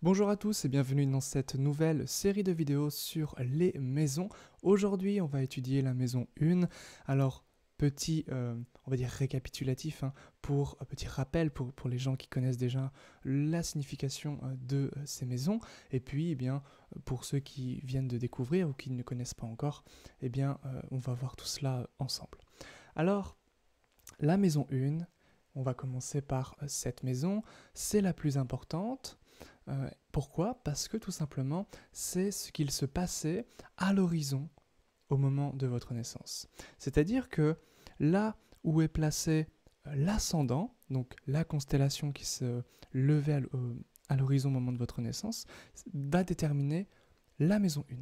Bonjour à tous et bienvenue dans cette nouvelle série de vidéos sur les maisons. Aujourd'hui, on va étudier la maison 1. Alors, petit, on va dire récapitulatif, petit rappel pour les gens qui connaissent déjà la signification de ces maisons. Et puis, pour ceux qui viennent de découvrir ou qui ne connaissent pas encore, on va voir tout cela ensemble. Alors, la maison 1, on va commencer par cette maison. C'est la plus importante. Pourquoi? Parce que tout simplement, c'est ce qu'il se passait à l'horizon au moment de votre naissance. C'est-à-dire que là où est placé l'ascendant, donc la constellation qui se levait à l'horizon au moment de votre naissance, va déterminer la maison 1.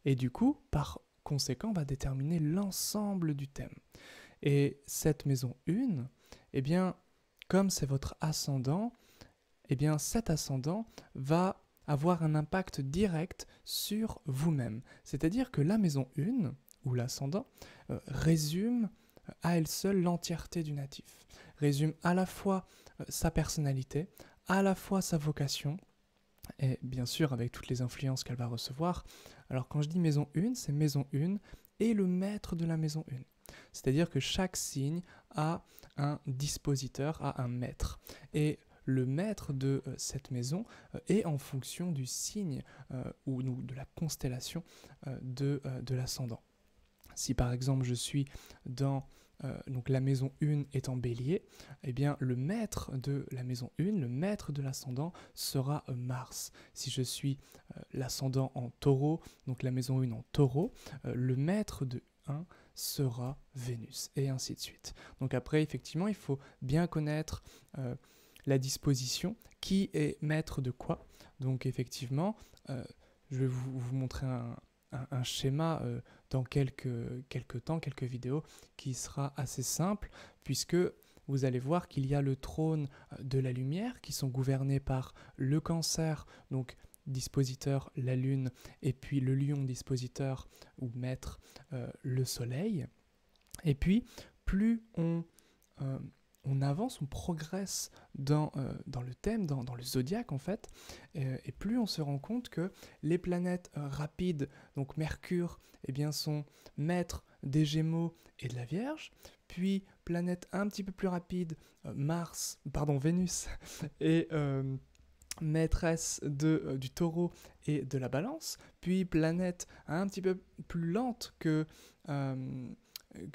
Et du coup, par conséquent, va déterminer l'ensemble du thème. Et cette maison 1, comme c'est votre ascendant, cet ascendant va avoir un impact direct sur vous-même. C'est-à-dire que la maison 1, ou l'ascendant, résume à elle seule l'entièreté du natif. Résume à la fois sa personnalité, à la fois sa vocation, et bien sûr avec toutes les influences qu'elle va recevoir. Alors quand je dis maison 1, c'est maison 1 et le maître de la maison 1. C'est-à-dire que chaque signe a un dispositeur, a un maître. Et le maître de cette maison est en fonction du signe ou de la constellation de l'ascendant. Si par exemple je suis dans donc la maison 1 est en bélier, le maître de la maison 1, le maître de l'ascendant sera Mars. Si je suis l'ascendant en taureau, donc la maison 1 en taureau, le maître de 1 sera Vénus, et ainsi de suite. Donc après, effectivement, il faut bien connaître la disposition, qui est maître de quoi. Donc effectivement, je vais vous montrer un schéma dans quelques temps, quelques vidéos, qui sera assez simple, puisque vous allez voir qu'il y a le trône de la lumière, qui sont gouvernés par le cancer, donc dispositeur la lune, et puis le lion dispositeur ou maître le soleil. Et puis, plus on avance, on progresse dans le thème, dans le zodiaque en fait, et plus on se rend compte que les planètes rapides, donc Mercure, sont maîtres des Gémeaux et de la Vierge, puis planète un petit peu plus rapide, Vénus, et maîtresse du Taureau et de la Balance, puis planète un petit peu plus lente que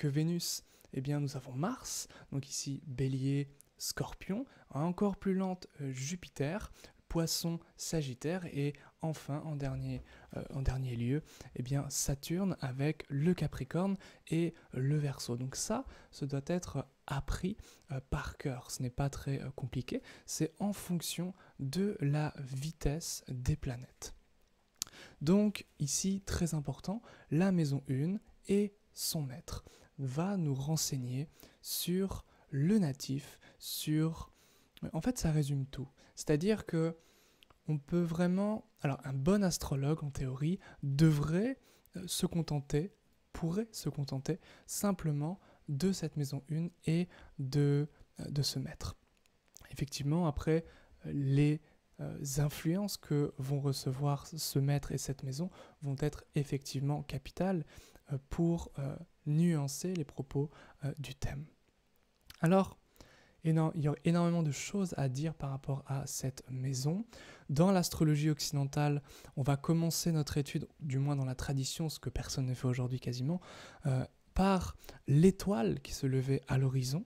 Vénus, nous avons Mars, donc ici Bélier, Scorpion, encore plus lente Jupiter, Poisson, Sagittaire, et enfin en dernier lieu, Saturne avec le Capricorne et le Verseau. Donc ça doit être appris par cœur, ce n'est pas très compliqué, c'est en fonction de la vitesse des planètes. Donc ici, très important, la maison 1 et son maître va nous renseigner sur le natif, sur... En fait, ça résume tout. C'est-à-dire que on peut vraiment... Alors, un bon astrologue, en théorie, pourrait se contenter simplement de cette maison 1 et de ce maître. Effectivement, après, les influences que vont recevoir ce maître et cette maison vont être effectivement capitales pour nuancer les propos du thème. Alors, il y a énormément de choses à dire par rapport à cette maison. Dans l'astrologie occidentale, on va commencer notre étude, du moins dans la tradition, ce que personne ne fait aujourd'hui quasiment, par l'étoile qui se levait à l'horizon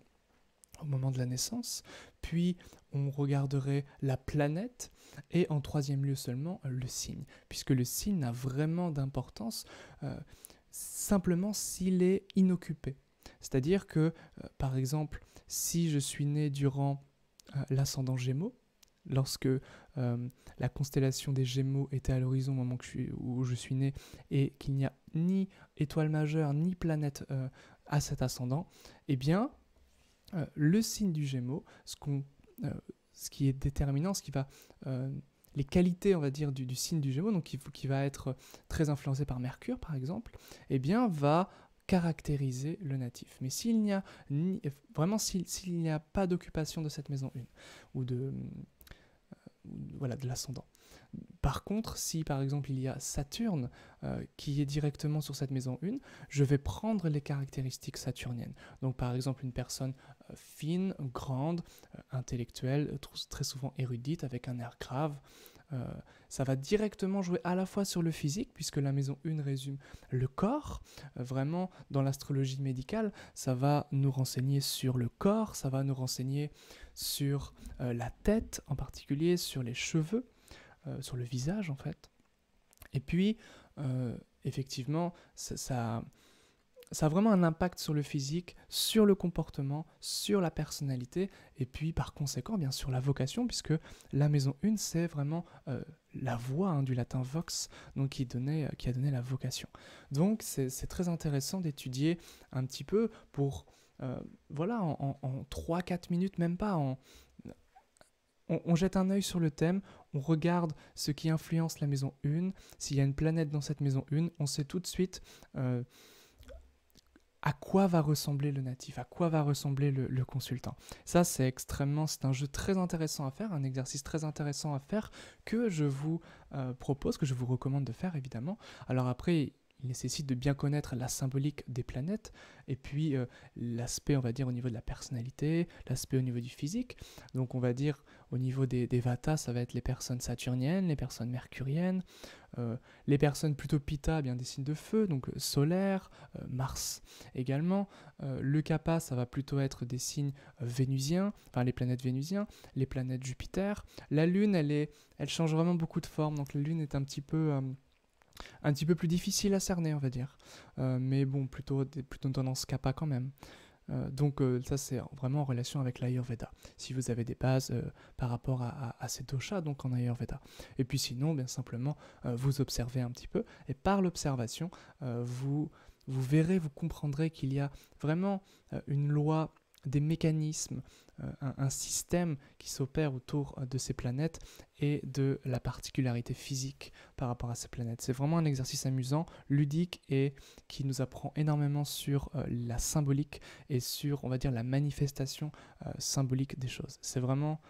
au moment de la naissance, puis on regarderait la planète, et en troisième lieu seulement le signe, puisque le signe n'a vraiment d'importance simplement s'il est inoccupé. C'est-à-dire que, par exemple, si je suis né durant l'ascendant Gémeaux, lorsque la constellation des Gémeaux était à l'horizon au moment où je suis né, et qu'il n'y a ni étoile majeure ni planète à cet ascendant, le signe du Gémeaux, ce qui est déterminant, ce qui va... les qualités, on va dire, du signe du Gémeaux, donc qui va être très influencé par Mercure, par exemple, va caractériser le natif. Mais s'il n'y a s'il n'y a pas d'occupation de cette maison 1, ou voilà, de l'ascendant. Par contre, si par exemple il y a Saturne qui est directement sur cette maison 1, je vais prendre les caractéristiques saturniennes. Donc par exemple une personne fine, grande, intellectuelle, très souvent érudite, avec un air grave. Ça va directement jouer à la fois sur le physique, puisque la maison 1 résume le corps. Vraiment, dans l'astrologie médicale, ça va nous renseigner sur le corps, ça va nous renseigner sur la tête en particulier, sur les cheveux, sur le visage en fait. Et puis, effectivement, ça a vraiment un impact sur le physique, sur le comportement, sur la personnalité, et puis par conséquent, bien sûr, la vocation, puisque la maison 1, c'est vraiment la voix du latin vox, donc qui a donné la vocation. Donc c'est très intéressant d'étudier un petit peu pour, voilà, en 3-4 minutes, même pas, on jette un œil sur le thème, on regarde ce qui influence la maison 1, s'il y a une planète dans cette maison 1, on sait tout de suite à quoi va ressembler le natif, à quoi va ressembler le consultant. Ça, c'est un jeu très intéressant à faire, un exercice très intéressant à faire que je vous propose, que je vous recommande de faire évidemment. Alors après, il nécessite de bien connaître la symbolique des planètes et puis l'aspect, on va dire, au niveau de la personnalité, l'aspect au niveau du physique. Donc on va dire au niveau des Vata, ça va être les personnes saturniennes, les personnes mercuriennes, les personnes plutôt Pitta, bien des signes de feu, donc solaire, Mars également. Le Kapha, ça va plutôt être des signes vénusiens, enfin les planètes vénusiens, les planètes Jupiter. La Lune, elle change vraiment beaucoup de forme, donc la Lune est un petit peu plus difficile à cerner, on va dire. Mais bon, plutôt une tendance kappa quand même. Donc ça, c'est vraiment en relation avec l'Ayurveda. Si vous avez des bases par rapport à ces doshas, donc en Ayurveda. Et puis sinon, bien simplement, vous observez un petit peu. Et par l'observation, vous verrez, vous comprendrez qu'il y a vraiment une loi, des mécanismes, un système qui s'opère autour de ces planètes et de la particularité physique par rapport à ces planètes. C'est vraiment un exercice amusant, ludique et qui nous apprend énormément sur la symbolique et sur, on va dire, la manifestation symbolique des choses. C'est vraiment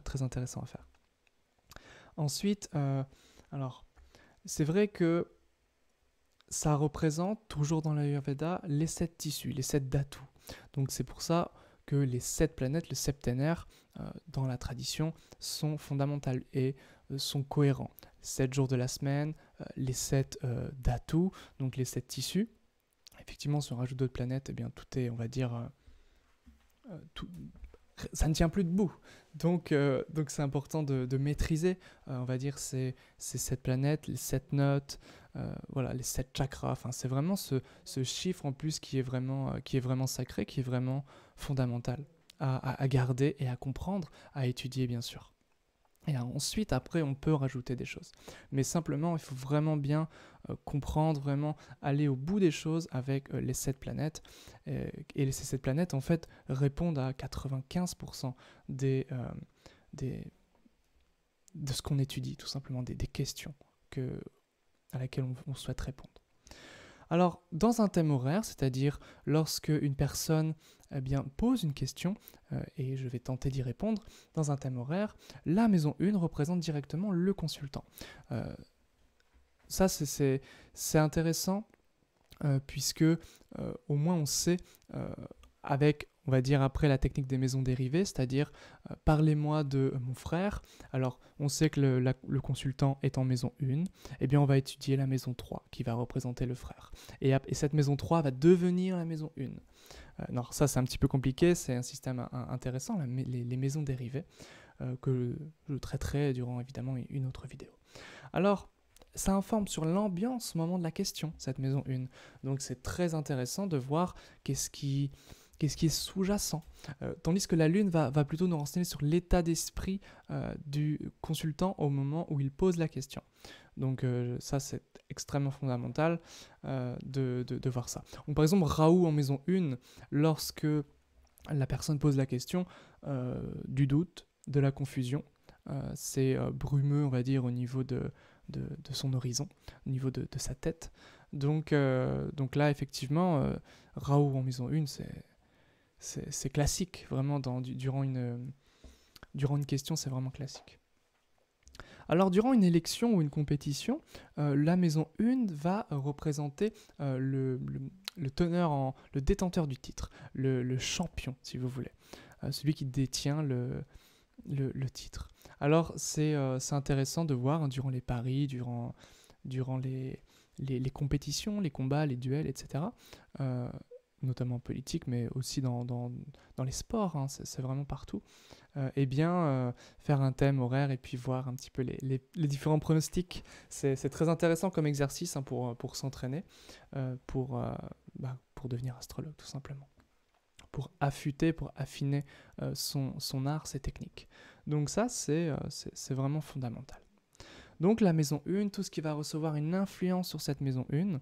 très intéressant à faire. Ensuite, alors, c'est vrai que ça représente, toujours dans l'Ayurveda, les 7 tissus, les 7 dhatus. Donc c'est pour ça que les 7 planètes, le septénaire, dans la tradition, sont fondamentales et sont cohérents. 7 jours de la semaine, les 7 dhatus, donc les 7 tissus. Effectivement, si on rajoute d'autres planètes, eh bien, tout est, on va dire, ça ne tient plus debout. Donc c'est important de maîtriser, on va dire, ces 7 planètes, les 7 notes, voilà, les 7 chakras. Enfin, c'est vraiment ce chiffre en plus qui est vraiment sacré, qui est vraiment fondamental à garder et à comprendre, à étudier bien sûr. Et ensuite, après, on peut rajouter des choses. Mais simplement, il faut vraiment bien comprendre, vraiment aller au bout des choses avec les 7 planètes. Et ces 7 planètes, en fait, répondent à 95% de ce qu'on étudie, tout simplement, des questions à laquelle on souhaite répondre. Alors, dans un thème horaire, c'est-à-dire lorsque une personne pose une question, et je vais tenter d'y répondre, dans un thème horaire, la maison 1 représente directement le consultant. Ça, c'est intéressant, puisque au moins on sait, avec, on va dire après la technique des maisons dérivées, c'est-à-dire parlez-moi de mon frère. Alors on sait que le consultant est en maison 1, eh bien on va étudier la maison 3 qui va représenter le frère. Et cette maison 3 va devenir la maison 1. Non, ça c'est un petit peu compliqué, c'est un système intéressant, les maisons dérivées, que je traiterai durant évidemment une autre vidéo. Alors, ça informe sur l'ambiance au moment de la question, cette maison 1. Donc c'est très intéressant de voir qu'est-ce qui est sous-jacent. Tandis que la Lune va plutôt nous renseigner sur l'état d'esprit du consultant au moment où il pose la question. Donc ça, c'est extrêmement fondamental de voir ça. Donc, par exemple, Raoult en maison 1, lorsque la personne pose la question, du doute, de la confusion, c'est brumeux, on va dire, au niveau de son horizon, au niveau de sa tête. Donc là, effectivement, Raoult en maison 1, c'est classique, vraiment, durant une question, c'est vraiment classique. Alors, durant une élection ou une compétition, la maison 1 va représenter le teneur, le détenteur du titre, le champion, si vous voulez, celui qui détient le titre. Alors, c'est intéressant de voir, hein, durant les paris, durant les compétitions, les combats, les duels, etc., notamment en politique, mais aussi dans les sports, hein, c'est vraiment partout, eh bien, faire un thème horaire et puis voir un petit peu les différents pronostics. C'est très intéressant comme exercice, hein, pour s'entraîner, pour devenir astrologue, tout simplement. Pour affûter, pour affiner son art, ses techniques. Donc ça, c'est vraiment fondamental. Donc la maison 1, tout ce qui va recevoir une influence sur cette maison 1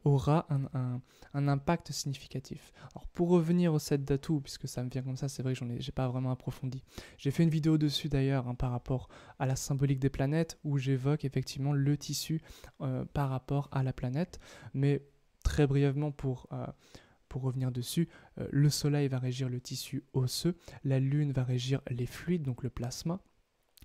aura un impact significatif. Alors pour revenir au 7 d'Atout, puisque ça me vient comme ça, c'est vrai que j'ai pas vraiment approfondi. J'ai fait une vidéo dessus d'ailleurs, hein, par rapport à la symbolique des planètes, où j'évoque effectivement le tissu par rapport à la planète. Mais très brièvement pour revenir dessus, le soleil va régir le tissu osseux, la lune va régir les fluides, donc le plasma,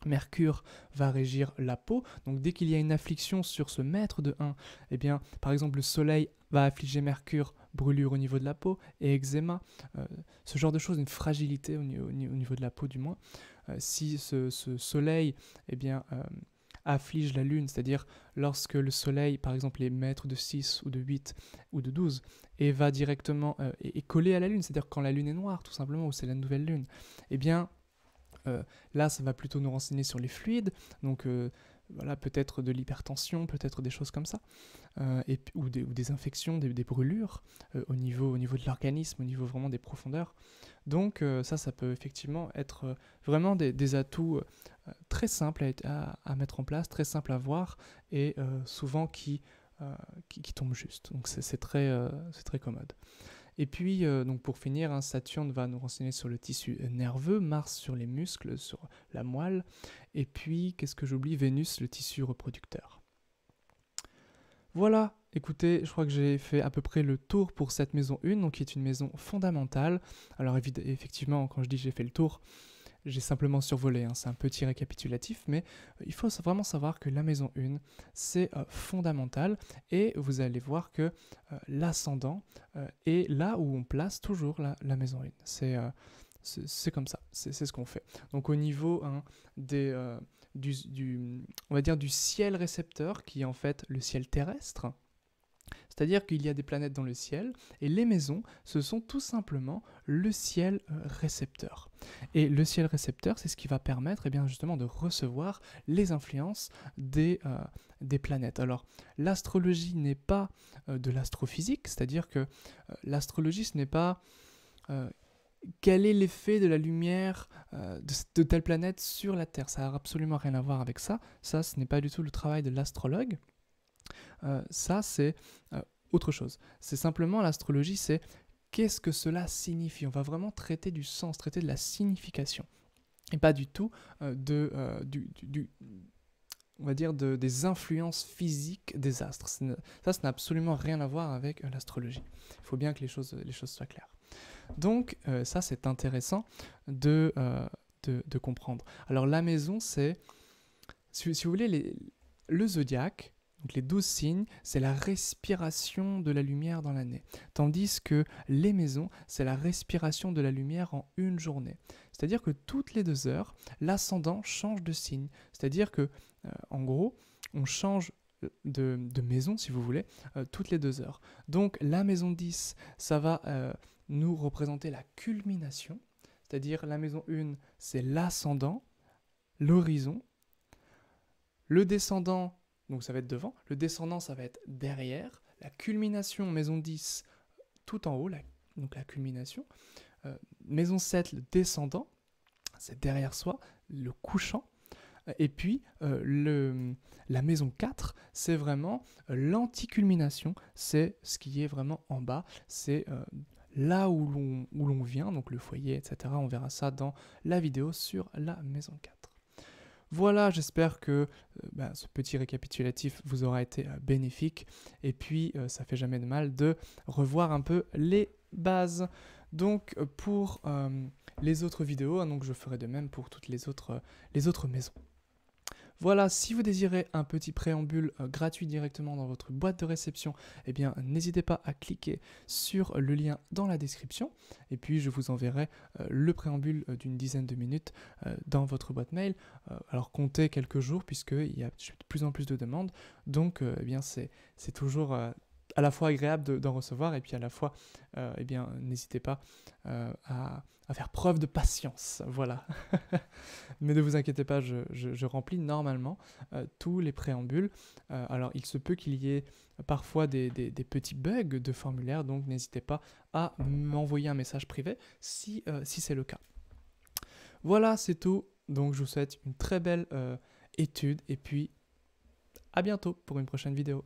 Mercure va régir la peau, donc dès qu'il y a une affliction sur ce maître de 1, eh bien, par exemple, le soleil va affliger Mercure, brûlure au niveau de la peau, et eczéma, ce genre de choses, une fragilité au niveau de la peau du moins. Si ce soleil, eh bien, afflige la lune, c'est-à-dire lorsque le soleil, par exemple, est maître de 6 ou de 8 ou de 12, et va directement est collé à la lune, c'est-à-dire quand la lune est noire, tout simplement, ou c'est la nouvelle lune, eh bien, là, ça va plutôt nous renseigner sur les fluides, donc voilà, peut-être de l'hypertension, peut-être des choses comme ça, ou des infections, des brûlures au niveau de l'organisme, au niveau vraiment des profondeurs. Donc ça peut effectivement être vraiment des atouts très simples à mettre en place, très simples à voir, et souvent qui tombent juste. Donc c'est très commode. Et puis, donc pour finir, hein, Saturne va nous renseigner sur le tissu nerveux, Mars sur les muscles, sur la moelle, et puis, qu'est-ce que j'oublie, Vénus, le tissu reproducteur. Voilà, écoutez, je crois que j'ai fait à peu près le tour pour cette maison 1, donc qui est une maison fondamentale. Alors effectivement, quand je dis j'ai fait le tour, j'ai simplement survolé, hein, c'est un petit récapitulatif, mais il faut vraiment savoir que la maison 1, c'est fondamental, et vous allez voir que l'ascendant est là où on place toujours la maison 1. C'est comme ça, c'est ce qu'on fait. Donc au niveau, hein, on va dire du ciel récepteur, qui est en fait le ciel terrestre, c'est-à-dire qu'il y a des planètes dans le ciel, et les maisons, ce sont tout simplement le ciel récepteur. Et le ciel récepteur, c'est ce qui va permettre, eh bien, justement, de recevoir les influences des planètes. Alors, l'astrologie n'est pas de l'astrophysique, c'est-à-dire que l'astrologie, ce n'est pas quel est l'effet de la lumière de telle planète sur la Terre. Ça n'a absolument rien à voir avec ça. Ça, ce n'est pas du tout le travail de l'astrologue. Ça, c'est autre chose. C'est simplement, l'astrologie, c'est qu'est-ce que cela signifie. On va vraiment traiter du sens, traiter de la signification. Et pas du tout on va dire des influences physiques des astres. Ça n'a absolument rien à voir avec l'astrologie. Il faut bien que les choses soient claires. Donc, ça, c'est intéressant de comprendre. Alors, la maison, c'est, si vous voulez, le zodiaque, donc les 12 signes, c'est la respiration de la lumière dans l'année. Tandis que les maisons, c'est la respiration de la lumière en une journée. C'est-à-dire que toutes les 2 heures, l'ascendant change de signe. C'est-à-dire que, en gros, on change de maison, si vous voulez, toutes les 2 heures. Donc la maison 10, ça va nous représenter la culmination. C'est-à-dire la maison 1, c'est l'ascendant, l'horizon. Le descendant, donc ça va être devant, le descendant, ça va être derrière, la culmination, maison 10, tout en haut, donc la culmination, maison 7, le descendant, c'est derrière soi, le couchant, et puis la maison 4, c'est vraiment l'anticulmination, c'est ce qui est vraiment en bas, c'est là où l'on vient, donc le foyer, etc. On verra ça dans la vidéo sur la maison 4. Voilà, j'espère que ce petit récapitulatif vous aura été bénéfique. Et puis, ça fait jamais de mal de revoir un peu les bases. Donc, pour les autres vidéos, donc je ferai de même pour toutes les autres maisons. Voilà, si vous désirez un petit préambule gratuit directement dans votre boîte de réception, eh bien n'hésitez pas à cliquer sur le lien dans la description et puis je vous enverrai le préambule d'une dizaine de minutes dans votre boîte mail. Alors comptez quelques jours puisqu'il y a de plus en plus de demandes, donc eh bien c'est toujours à la fois agréable d'en recevoir et puis à la fois eh bien n'hésitez pas à faire preuve de patience, voilà. Mais ne vous inquiétez pas, je remplis normalement tous les préambules. Alors il se peut qu'il y ait parfois des petits bugs de formulaire, donc n'hésitez pas à m'envoyer un message privé si c'est le cas. Voilà, c'est tout. Donc je vous souhaite une très belle étude et puis à bientôt pour une prochaine vidéo.